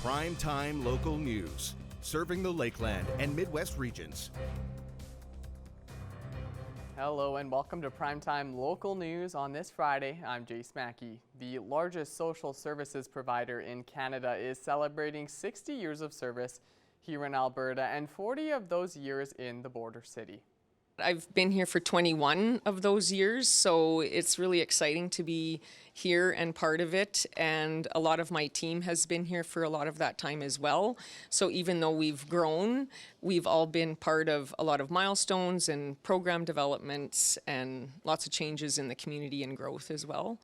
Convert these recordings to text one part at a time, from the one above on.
Primetime local news, serving the Lakeland and Midwest regions. Hello and welcome to Primetime Local News on this Friday. I'm Jace Mackey. The largest social services provider in Canada is celebrating 60 years of service here in Alberta and 40 of those years in the border city. I've been here for 21 of those years, so it's really exciting to be here and part of it. And a lot of my team has been here for a lot of that time as well. So even though we've grown, we've all been part of a lot of milestones and program developments and lots of changes in the community and growth as well.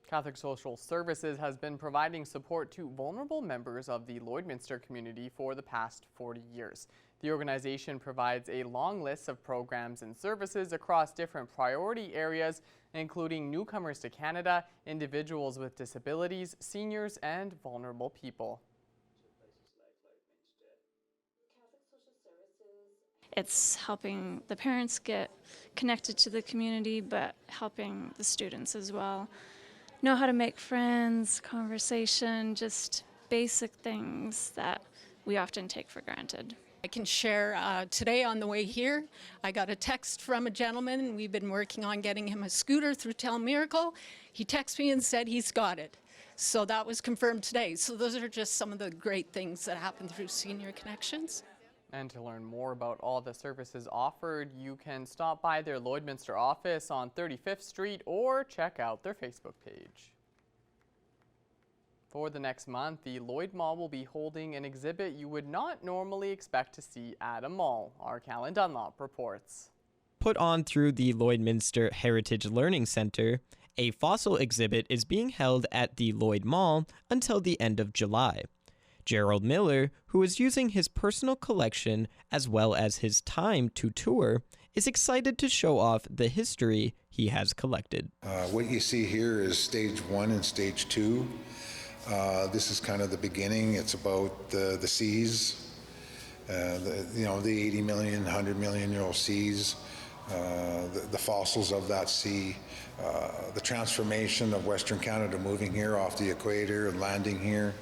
Catholic Social Services has been providing support to vulnerable members of the Lloydminster community for the past 40 years. The organization provides a long list of programs and services across different priority areas, including newcomers to Canada, individuals with disabilities, seniors, and vulnerable people. It's helping the parents get connected to the community, but helping the students as well know how to make friends, conversation, just basic things that we often take for granted. I can share today on the way here, I got a text from a gentleman. We've been working on getting him a scooter through Telemiracle. He texted me and said he's got it. So that was confirmed today. So those are just some of the great things that happen through Senior Connections. And to learn more about all the services offered, you can stop by their Lloydminster office on 35th Street or check out their Facebook page. For the next month, the Lloyd Mall will be holding an exhibit you would not normally expect to see at a mall. Our Callan Dunlop reports. Put on through the Lloydminster Heritage Learning Centre, a fossil exhibit is being held at the Lloyd Mall until the end of July. Gerald Miller, who is using his personal collection as well as his time to tour, is excited to show off the history he has collected. What you see here is stage 1 and stage 2. This is kind of the beginning. It's about the seas, the 80 million, 100 million year old seas, the fossils of that sea, the transformation of Western Canada moving here off the equator and landing here,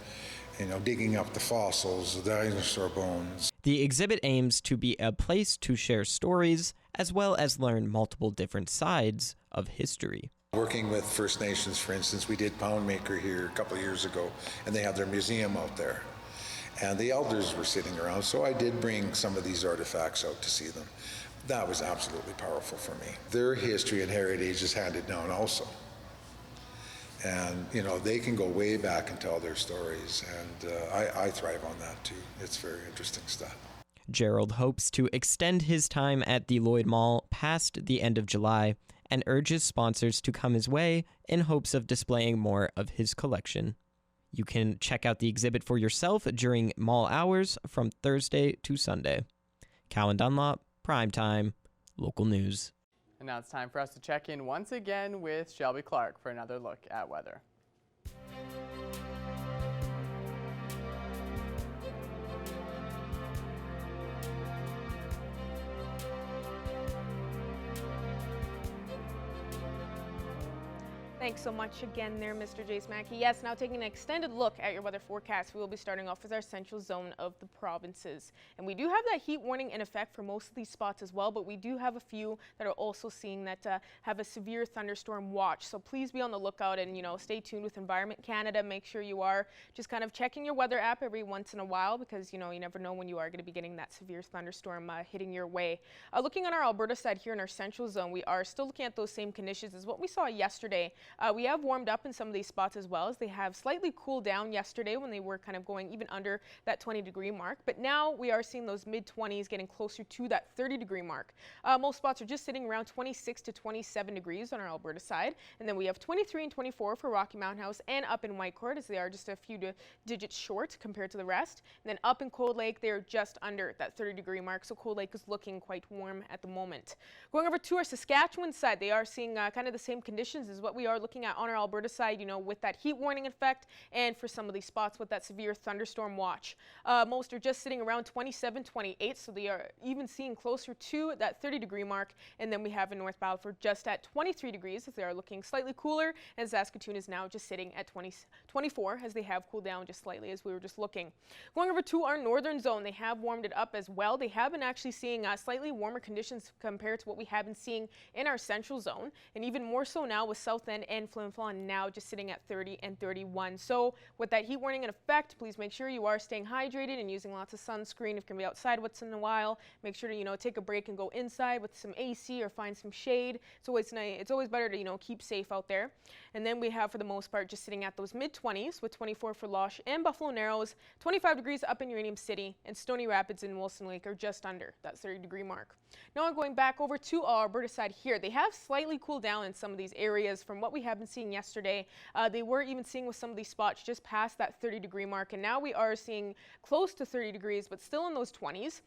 digging up the fossils, the dinosaur bones. The exhibit aims to be a place to share stories as well as learn multiple different sides of history. Working with First Nations, for instance, we did Poundmaker here a couple of years ago, and they have their museum out there. And the elders were sitting around, so I did bring some of these artifacts out to see them. That was absolutely powerful for me. Their history and heritage is handed down also. And, they can go way back and tell their stories, and I thrive on that too. It's very interesting stuff. Gerald hopes to extend his time at the Lloyd Mall past the end of July and urges sponsors to come his way in hopes of displaying more of his collection. You can check out the exhibit for yourself during mall hours from Thursday to Sunday. Callan Dunlop, Primetime, Local News. And now it's time for us to check in once again with Shelby Clark for another look at weather. Thanks so much again there, Mr. Jace Mackey. Yes, now taking an extended look at your weather forecast, we will be starting off with our central zone of the provinces. And we do have that heat warning in effect for most of these spots as well, but we do have a few that are also seeing that have a severe thunderstorm watch. So please be on the lookout and, stay tuned with Environment Canada. Make sure you are just kind of checking your weather app every once in a while because, you never know when you are going to be getting that severe thunderstorm hitting your way. Looking on our Alberta side here in our central zone, we are still looking at those same conditions as what we saw yesterday. We have warmed up in some of these spots as well, as they have slightly cooled down yesterday when they were kind of going even under that 20-degree mark. But now we are seeing those mid-20s getting closer to that 30-degree mark. Most spots are just sitting around 26 to 27 degrees on our Alberta side. And then we have 23 and 24 for Rocky Mountain House and up in Whitecourt, as they are just a few digits short compared to the rest. And then up in Cold Lake, they're just under that 30-degree mark. So Cold Lake is looking quite warm at the moment. Going over to our Saskatchewan side, they are seeing kind of the same conditions as what we are looking looking at on our Alberta side, with that heat warning effect, and for some of these spots with that severe thunderstorm watch. Most are just sitting around 27, 28, so they are even seeing closer to that 30-degree mark. And then we have in North Battleford just at 23 degrees, as they are looking slightly cooler, and Saskatoon is now just sitting at 24, as they have cooled down just slightly as we were just looking. Going over to our northern zone, they have warmed it up as well. They have been actually seeing slightly warmer conditions compared to what we have been seeing in our central zone, and even more so now with South End and Flin Flon now just sitting at 30 and 31. So with that heat warning in effect, please make sure you are staying hydrated and using lots of sunscreen if you can be outside once in a while. Make sure to take a break and go inside with some AC or find some shade. It's always nice. It's always better to keep safe out there. And then we have for the most part just sitting at those mid-20s with 24 for Loche and Buffalo Narrows, 25 degrees up in Uranium City, and Stony Rapids and Wilson Lake are just under that 30-degree mark. Now going back over to our Alberta side here, they have slightly cooled down in some of these areas from what we have been seeing yesterday. They were even seeing with some of these spots just past that 30-degree mark, and now we are seeing close to 30 degrees, but still in those 20s.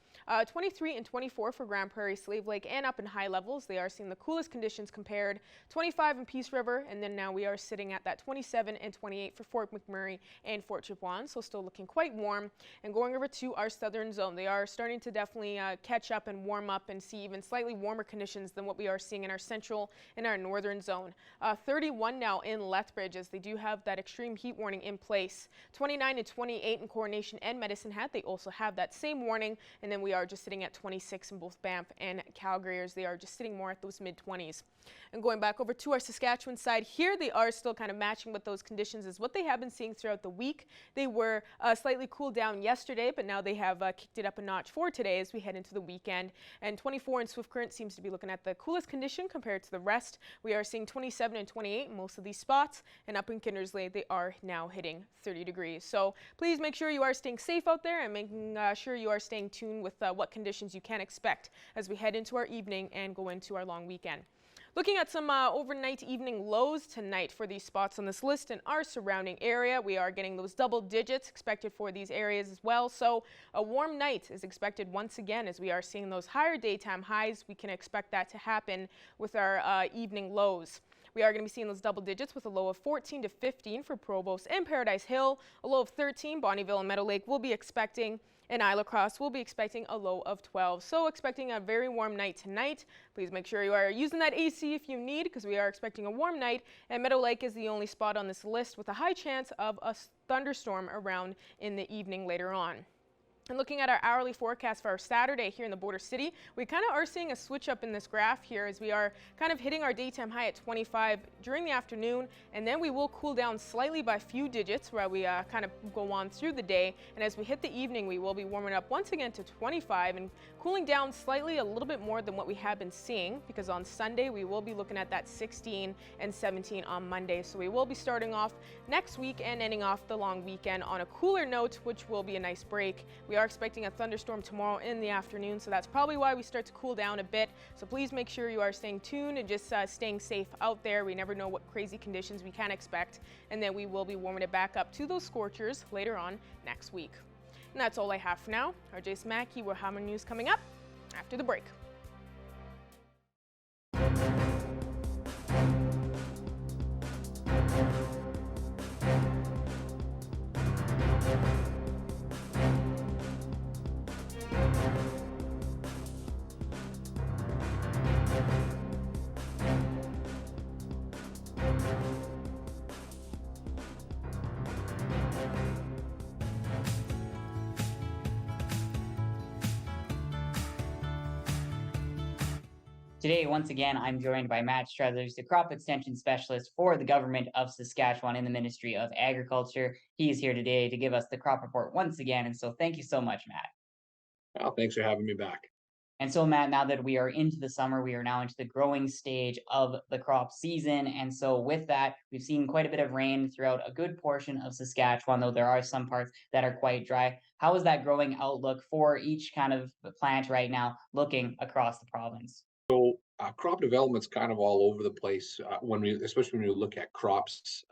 23 and 24 for Grand Prairie, Slave Lake, and up in high levels. They are seeing the coolest conditions compared. 25 in Peace River, and then now we are sitting at that 27 and 28 for Fort McMurray and Fort Chipewyan, so still looking quite warm. And going over to our southern zone, they are starting to definitely catch up and warm up and see even slightly warmer conditions than what we are seeing in our central and our northern zone. 31 now in Lethbridge, as they do have that extreme heat warning in place. 29 and 28 in Coronation and Medicine Hat. They also have that same warning, and then we are just sitting at 26 in both Banff and Calgary, as they are just sitting more at those mid-20s. And going back over to our Saskatchewan side here, they are still kind of matching with those conditions as what they have been seeing throughout the week. They were slightly cooled down yesterday, but now they have kicked it up a notch for today as we head into the weekend. And 24 in Swift Current seems to be looking at the coolest condition compared to the rest. We are seeing 27 and 28 in most of these spots, and up in Kindersley, they are now hitting 30 degrees. So please make sure you are staying safe out there and making sure you are staying tuned with what conditions you can expect as we head into our evening and go into our long weekend. Looking at some overnight evening lows tonight for these spots on this list in our surrounding area. We are getting those double digits expected for these areas as well. So a warm night is expected once again as we are seeing those higher daytime highs. We can expect that to happen with our evening lows. We are going to be seeing those double digits with a low of 14 to 15 for Provost and Paradise Hill. A low of 13, Bonnyville and Meadow Lake will be expecting. And Isla Cross will be expecting a low of 12. So expecting a very warm night tonight. Please make sure you are using that AC if you need, because we are expecting a warm night. And Meadow Lake is the only spot on this list with a high chance of a thunderstorm around in the evening later on. And looking at our hourly forecast for our Saturday here in the Border City, we kind of are seeing a switch up in this graph here as we are kind of hitting our daytime high at 25 during the afternoon, and then we will cool down slightly by a few digits where we kind of go on through the day. And as we hit the evening, we will be warming up once again to 25 and cooling down slightly a little bit more than what we have been seeing, because on Sunday we will be looking at that 16 and 17 on Monday. So we will be starting off next week and ending off the long weekend on a cooler note, which will be a nice break. We are expecting a thunderstorm tomorrow in the afternoon, so that's probably why we start to cool down a bit. So please make sure you are staying tuned and just staying safe out there. We never know what crazy conditions we can expect, and then we will be warming it back up to those scorchers later on next week. And that's all I have for now. RJ Smacky, we'll have more news coming up after the break. Today, once again, I'm joined by Matt Struthers, the crop extension specialist for the government of Saskatchewan in the Ministry of Agriculture. He is here today to give us the crop report once again, and so thank you so much, Matt. Well, thanks for having me back. And so, Matt, now that we are into the summer, we are now into the growing stage of the crop season. And so with that, we've seen quite a bit of rain throughout a good portion of Saskatchewan, though there are some parts that are quite dry. How is that growing outlook for each kind of plant right now looking across the province? So crop development's kind of all over the place especially when you look at crops,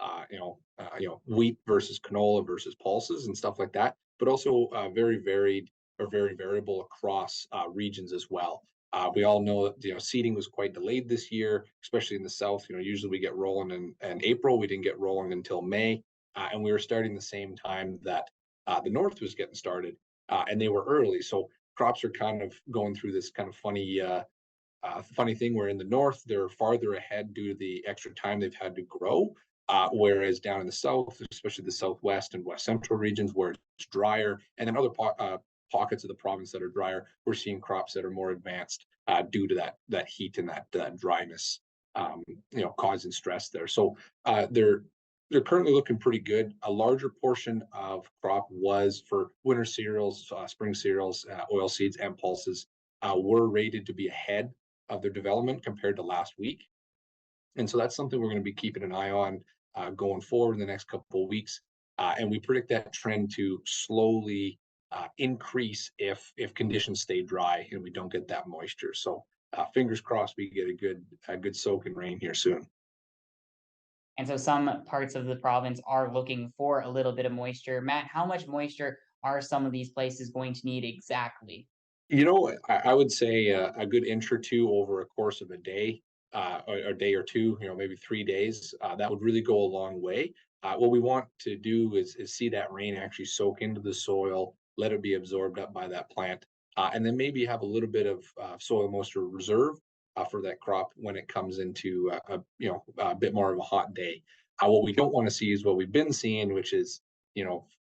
wheat versus canola versus pulses and stuff like that, but also very varied or very variable across regions as well. We all know that, seeding was quite delayed this year, especially in the south. Usually we get rolling in April. We didn't get rolling until May, and we were starting the same time that the north was getting started, and they were early. So crops are kind of going through this kind of funny thing where in the north they're farther ahead due to the extra time they've had to grow, whereas down in the south, especially the southwest and west central regions where it's drier, and then other pockets of the province that are drier, we're seeing crops that are more advanced due to that heat and that dryness, causing stress there. So they're currently looking pretty good. A larger portion of crop was for winter cereals, spring cereals, oil seeds, and pulses were rated to be ahead of their development compared to last week. And so that's something we're going to be keeping an eye on going forward in the next couple of weeks. And we predict that trend to slowly increase if conditions stay dry and we don't get that moisture. So fingers crossed we get a good soak in rain here soon. And so some parts of the province are looking for a little bit of moisture. Matt, how much moisture are some of these places going to need exactly? I would say a good inch or two over a course of a day, or a day or two, maybe 3 days. That would really go a long way. What we want to do is see that rain actually soak into the soil, let it be absorbed up by that plant, and then maybe have a little bit of soil moisture reserve for that crop when it comes into a bit more of a hot day. What we don't want to see is what we've been seeing, which is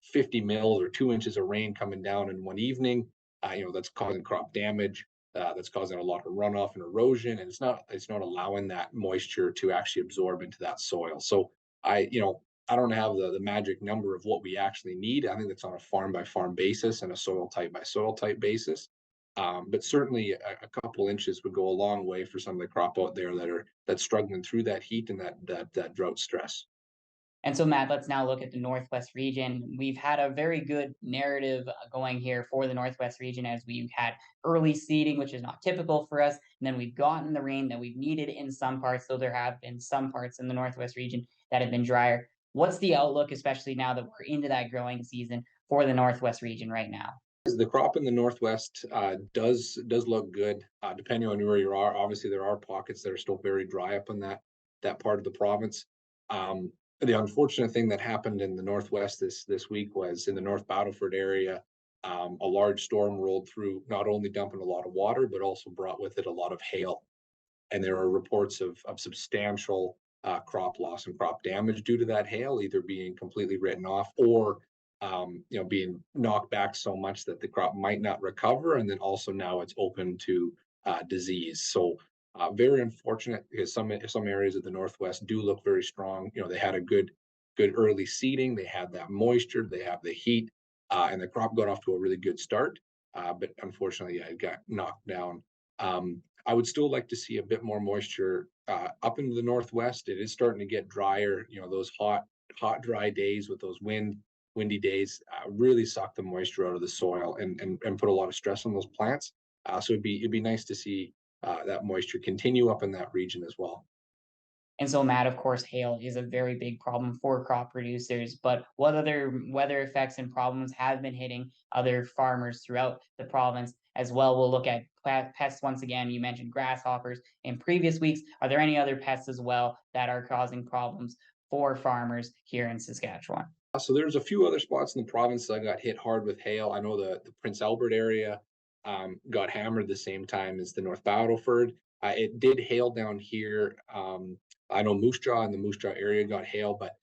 50 mils or 2 inches of rain coming down in one evening. That's causing crop damage, that's causing a lot of runoff and erosion, and it's not allowing that moisture to actually absorb into that soil. So I don't have the magic number of what we actually need. I think that's on a farm by farm basis and a soil type by soil type basis. But certainly a couple inches would go a long way for some of the crop out there that's struggling through that heat and that drought stress. And so, Matt, let's now look at the Northwest region. We've had a very good narrative going here for the Northwest region as we've had early seeding, which is not typical for us. And then we've gotten the rain that we've needed in some parts, though there have been some parts in the Northwest region that have been drier. What's the outlook, especially now that we're into that growing season for the Northwest region right now? The crop in the Northwest does look good, depending on where you are. Obviously, there are pockets that are still very dry up in that part of the province. The unfortunate thing that happened in the Northwest this week was in the North Battleford area, a large storm rolled through, not only dumping a lot of water, but also brought with it a lot of hail. And there are reports of substantial crop loss and crop damage due to that hail, either being completely written off or being knocked back so much that the crop might not recover. And then also now it's open to disease. So very unfortunate because some areas of the Northwest do look very strong. They had a good early seeding. They had that moisture. They have the heat, and the crop got off to a really good start. But unfortunately, it got knocked down. I would still like to see a bit more moisture up into the Northwest. It is starting to get drier. Those hot, dry days with those windy days really suck the moisture out of the soil and put a lot of stress on those plants. So it'd be nice to see that moisture continue up in that region as well. And so, Matt, of course, hail is a very big problem for crop producers. But what other weather effects and problems have been hitting other farmers throughout the province as well? We'll look at pests once again. You mentioned grasshoppers in previous weeks. Are there any other pests as well that are causing problems for farmers here in Saskatchewan? So there's a few other spots in the province that got hit hard with hail. I know the Prince Albert area got hammered the same time as the North Battleford. It did hail down here. I know Moose Jaw and the Moose Jaw area got hail, but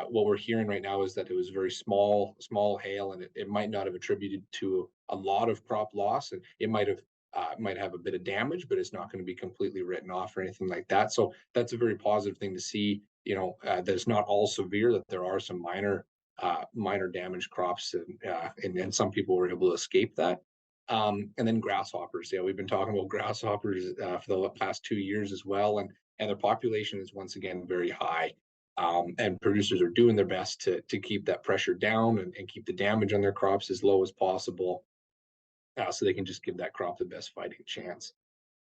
what we're hearing right now is that it was very small hail, and it might not have attributed to a lot of crop loss, and it might have a bit of damage, but it's not going to be completely written off or anything like that. So that's a very positive thing to see. That it's not all severe; that there are some minor damage crops, and some people were able to escape that. And then grasshoppers. Yeah, we've been talking about grasshoppers for the past 2 years as well, and their population is once again very high. And producers are doing their best to keep that pressure down and keep the damage on their crops as low as possible, so they can just give that crop the best fighting chance.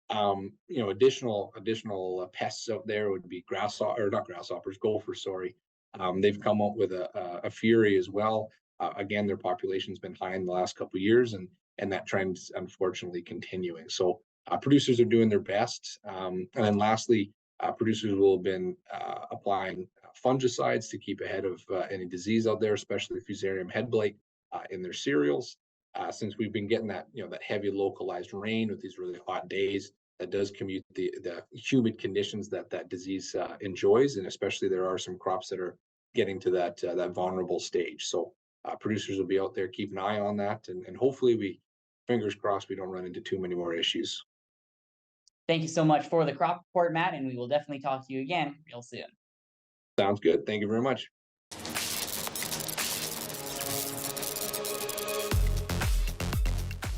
Additional pests out there would be gophers. Sorry, they've come up with a fury as well. Again, their population's been high in the last couple of years, and that trend's unfortunately continuing. So Producers are doing their best. And then lastly, producers will have been applying fungicides to keep ahead of any disease out there, especially Fusarium head blight in their cereals. Since we've been getting that, that heavy localized rain with these really hot days, that does commute the humid conditions that disease enjoys, and especially there are some crops that are getting to that vulnerable stage. So producers will be out there keeping an eye on that, and hopefully fingers crossed, we don't run into too many more issues. Thank you so much for the crop report, Matt, and we will definitely talk to you again real soon. Sounds good. Thank you very much.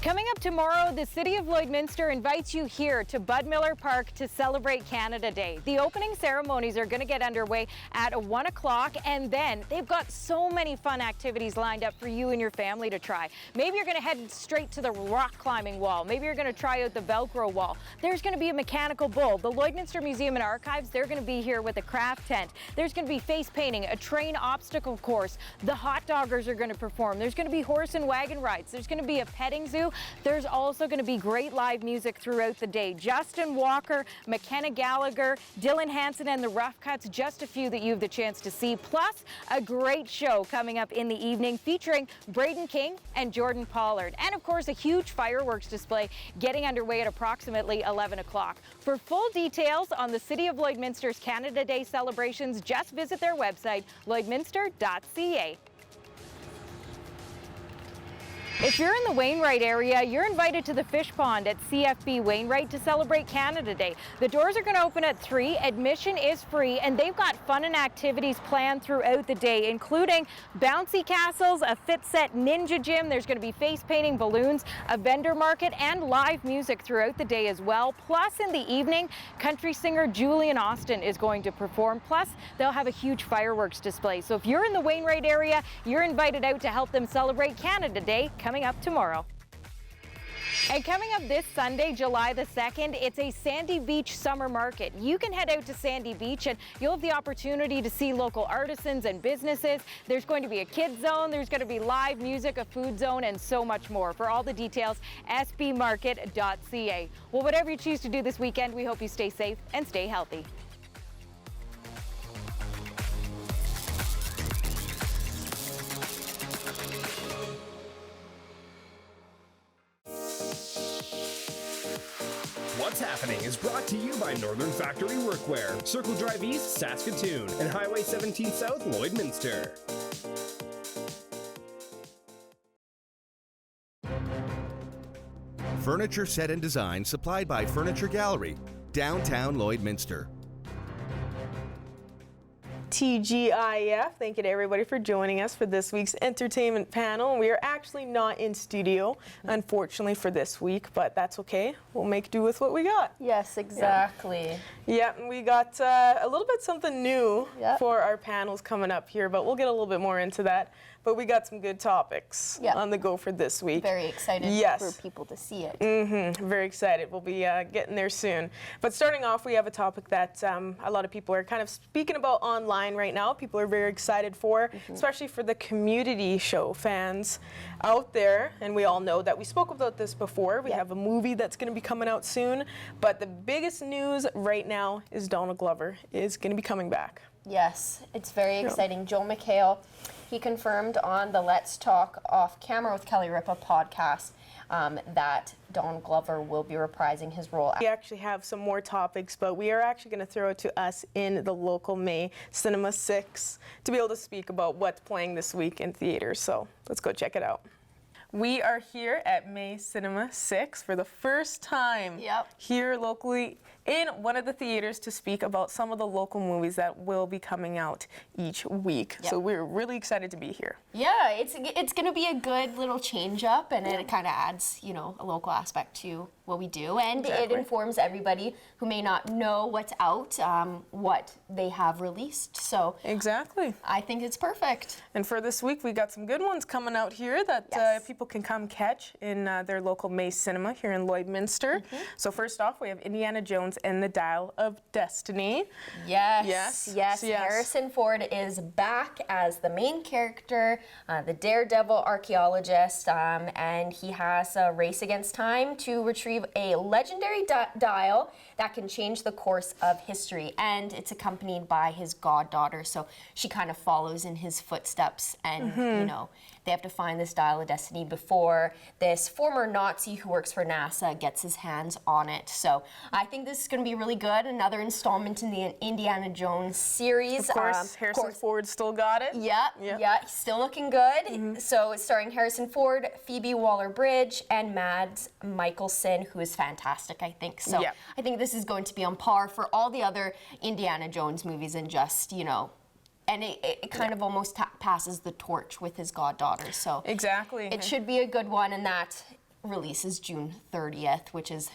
Coming up tomorrow, the City of Lloydminster invites you here to Bud Miller Park to celebrate Canada Day. The opening ceremonies are going to get underway at 1 o'clock, and then they've got so many fun activities lined up for you and your family to try. Maybe you're going to head straight to the rock climbing wall. Maybe you're going to try out the Velcro wall. There's going to be a mechanical bull. The Lloydminster Museum and Archives, they're going to be here with a craft tent. There's going to be face painting, a train obstacle course. The hot doggers are going to perform. There's going to be horse and wagon rides. There's going to be a petting zoo. There's also going to be great live music throughout the day. Justin Walker, McKenna Gallagher, Dylan Hansen and the Rough Cuts, just a few that you have the chance to see. Plus, a great show coming up in the evening featuring Braden King and Jordan Pollard. And of course, a huge fireworks display getting underway at approximately 11 o'clock. For full details on the City of Lloydminster's Canada Day celebrations, just visit their website, lloydminster.ca. If you're in the Wainwright area, you're invited to the fish pond at CFB Wainwright to celebrate Canada Day. The doors are going to open at 3, admission is free, and they've got fun and activities planned throughout the day, including bouncy castles, a fit set ninja gym, there's going to be face painting, balloons, a vendor market, and live music throughout the day as well. Plus, in the evening, country singer Julian Austin is going to perform. Plus, they'll have a huge fireworks display. So if you're in the Wainwright area, you're invited out to help them celebrate Canada Day coming up tomorrow. And coming up this Sunday, July the 2nd, it's a Sandy Beach Summer Market. You can head out to Sandy Beach and you'll have the opportunity to see local artisans and businesses. There's going to be a kids zone, there's going to be live music, a food zone, and so much more. For all the details, sbmarket.ca. Well, whatever you choose to do this weekend, we hope you stay safe and stay healthy. What's Happening is brought to you by Northern Factory Workwear, Circle Drive East, Saskatoon, and Highway 17 South, Lloydminster. Furniture set and design supplied by Furniture Gallery, downtown Lloydminster. TGIF. Thank you to everybody for joining us for this week's entertainment panel. We are actually not in studio, unfortunately, for this week, but that's okay. We'll make do with what we got. Yes, exactly. Yeah, and we got a little bit something new for our panels coming up here, but we'll get a little bit more into that. But we got some good topics on the go for this week. Very excited for people to see it. Very excited. We'll be getting there soon. But starting off, we have a topic that a lot of people are kind of speaking about online right now. People are very excited for, especially for the community show fans out there. And we all know that we spoke about this before. We have a movie that's going to be coming out soon. But the biggest news right now is Donald Glover is going to be coming back. Yes, it's very exciting. Joe McHale, he confirmed on the Let's Talk Off Camera with Kelly Ripa podcast that Donald Glover will be reprising his role. We actually have some more topics, but we are actually going to throw it to us in the local May Cinema 6 to be able to speak about what's playing this week in theaters. So let's go check it out. We are here at May Cinema 6 for the first time here locally in one of the theaters to speak about some of the local movies that will be coming out each week. So we're really excited to be here. Yeah, it's going to be a good little change up, and it kind of adds, you know, a local aspect to what we do, and it informs everybody who may not know what's out, what they have released. So I think it's perfect. And for this week, we got some good ones coming out here that people can come catch in their local May Cinema here in Lloydminster. So first off, we have Indiana Jones Jones and the Dial of Destiny. Yes. Harrison Ford is back as the main character, the daredevil archaeologist, and he has a race against time to retrieve a legendary dial that can change the course of history. And it's accompanied by his goddaughter, so she kind of follows in his footsteps, and you know, they have to find this Dial of Destiny before this former Nazi who works for NASA gets his hands on it. So I think this is going to be really good. Another installment in the Indiana Jones series. Of course, Harrison Ford still got it. Yeah, he's still looking good. So it's starring Harrison Ford, Phoebe Waller-Bridge, and Mads Mikkelsen, who is fantastic, I think. So I think this is going to be on par for all the other Indiana Jones movies, and just, you know, and it kind of almost passes the torch with his goddaughter. So exactly, it should be a good one, and that releases June 30th, which is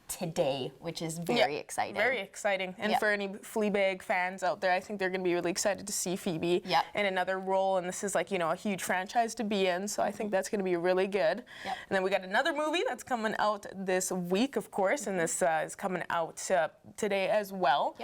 today, which is very exciting. Very exciting. And for any Fleabag fans out there, I think they're going to be really excited to see Phoebe in another role. And this is, like, you know, a huge franchise to be in. So I think that's going to be really good. And then we got another movie that's coming out this week, of course, and this is coming out today as well.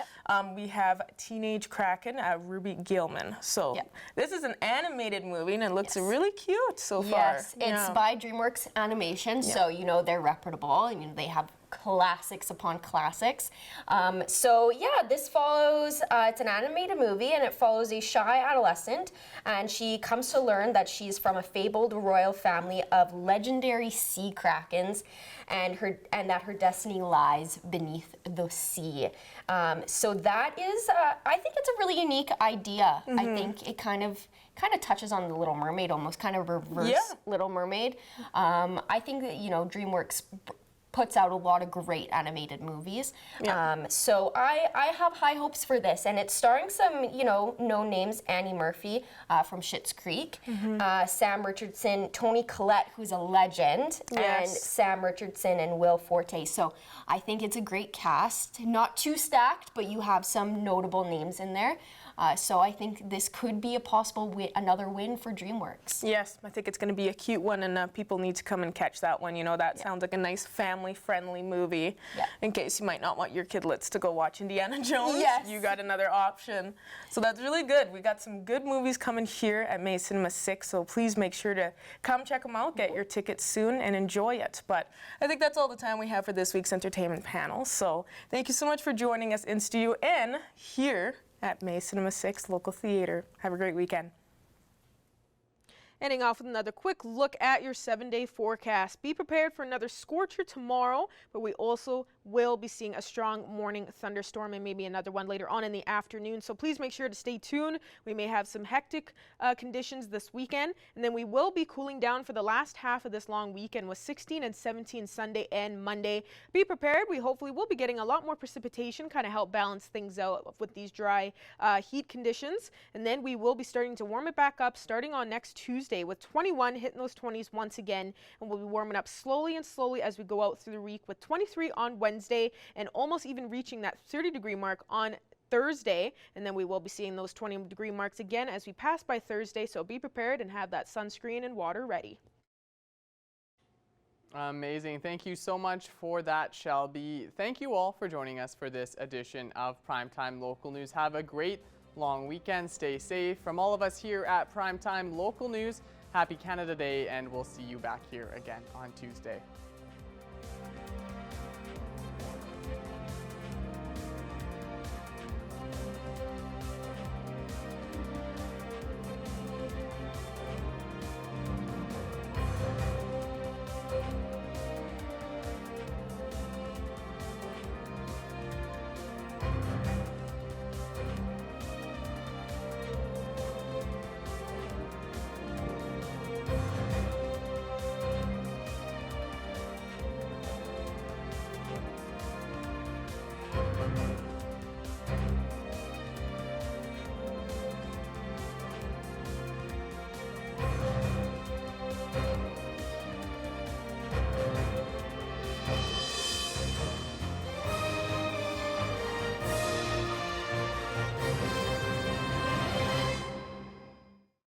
We have Teenage Kraken, Ruby Gillman. So this is an animated movie, and it looks really cute so far. Yes, it's by DreamWorks Animation, so you know they're reputable. I mean, they have classics upon classics. So yeah, this follows, it's an animated movie, and it follows a shy adolescent, and she comes to learn that she's from a fabled royal family of legendary sea krakens, and that her destiny lies beneath the sea. So that is, I think it's a really unique idea. I think it kind of touches on the Little Mermaid, almost kind of reverse Little Mermaid. I think that, you know, DreamWorks puts out a lot of great animated movies. So I have high hopes for this, and it's starring some, you know, known names: Annie Murphy from Schitt's Creek, Sam Richardson, Toni Collette, who's a legend, and Sam Richardson and Will Forte. So I think it's a great cast, not too stacked, but you have some notable names in there. So I think this could be a possible another win for DreamWorks. Yes, I think it's going to be a cute one, and people need to come and catch that one. You know, that sounds like a nice family-friendly movie. In case you might not want your kidlets to go watch Indiana Jones, you got another option. So that's really good. We got some good movies coming here at May Cinema 6, so please make sure to come check them out, get your tickets soon, and enjoy it. But I think that's all the time we have for this week's entertainment panel. So thank you so much for joining us in studio and here at May Cinema 6 Local Theater. Have a great weekend. Ending off with another quick look at your 7-day forecast. Be prepared for another scorcher tomorrow, but we also will be seeing a strong morning thunderstorm and maybe another one later on in the afternoon. So please make sure to stay tuned. We may have some hectic conditions this weekend, and then we will be cooling down for the last half of this long weekend with 16 and 17 Sunday and Monday. Be prepared. We hopefully will be getting a lot more precipitation, kind of help balance things out with these dry heat conditions. And then we will be starting to warm it back up starting on next Tuesday with 21 hitting those 20s once again, and we'll be warming up slowly as we go out through the week with 23 on Wednesday and almost even reaching that 30-degree mark on Thursday, and then we will be seeing those 20-degree marks again as we pass by Thursday, so be prepared and have that sunscreen and water ready. Amazing. Thank you so much for that, Shelby. Thank you all for joining us for this edition of Primetime Local News. Have a great long weekend. Stay safe. From all of us here at Primetime Local News, happy Canada Day, and we'll see you back here again on Tuesday.